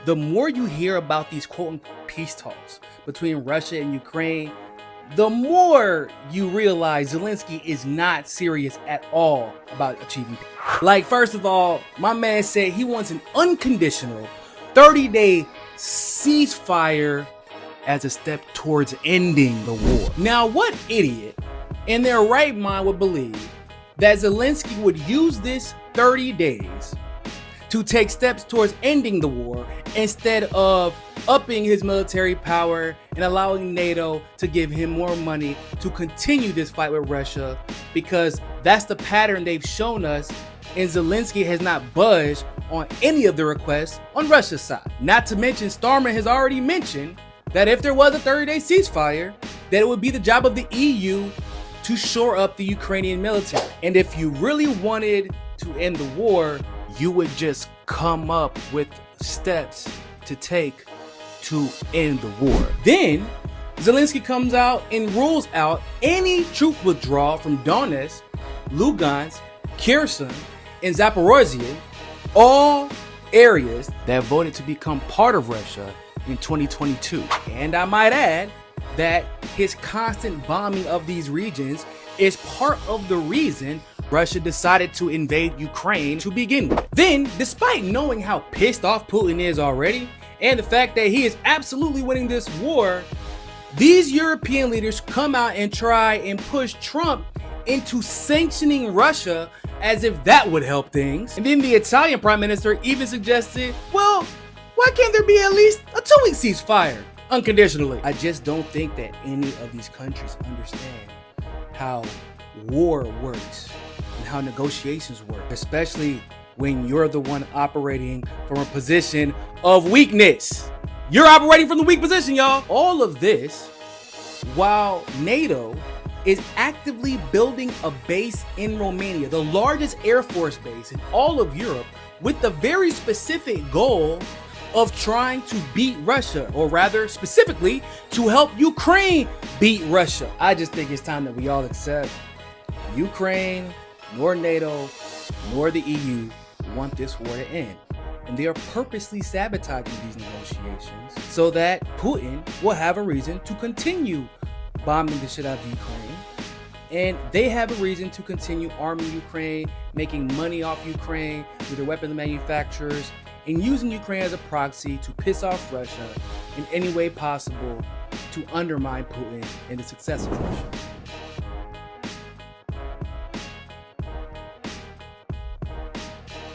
the more you hear about these quote-unquote peace talks between Russia and Ukraine, the more you realize Zelensky is not serious at all about achieving peace. Like, first of all, my man said he wants an unconditional 30-day ceasefire as a step towards ending the war. Now, what idiot in their right mind would believe that Zelensky would use this 30 days to take steps towards ending the war instead of upping his military power and allowing NATO to give him more money to continue this fight with Russia, because that's the pattern they've shown us, and Zelensky has not budged on any of the requests on Russia's side. Not to mention, Starmer has already mentioned that if there was a 30-day ceasefire, that it would be the job of the EU to shore up the Ukrainian military. And if you really wanted to end the war, you would just come up with steps to take to end the war. Then Zelensky comes out and rules out any troop withdrawal from Donetsk, Lugansk, Kherson, and Zaporozhye, all areas that voted to become part of Russia in 2022. And I might add that his constant bombing of these regions is part of the reason Russia decided to invade Ukraine to begin with. Then, despite knowing how pissed off Putin is already, and the fact that he is absolutely winning this war, these European leaders come out and try and push Trump into sanctioning Russia as if that would help things. And then the Italian prime minister even suggested, well, why can't there be at least a 2-week ceasefire unconditionally? I just don't think that any of these countries understand how war works and how negotiations work, especially when you're the one operating from a position of weakness. You're operating from the weak position, y'all. All of this while NATO is actively building a base in Romania, the largest air force base in all of Europe, with the very specific goal of trying to beat Russia, or rather specifically to help Ukraine beat Russia. I just think it's time that we all accept Ukraine, nor NATO, nor the EU want this war to end. And they are purposely sabotaging these negotiations so that Putin will have a reason to continue bombing the shit out of Ukraine. And they have a reason to continue arming Ukraine, making money off Ukraine with their weapons manufacturers, and using Ukraine as a proxy to piss off Russia in any way possible to undermine Putin and the success of Russia.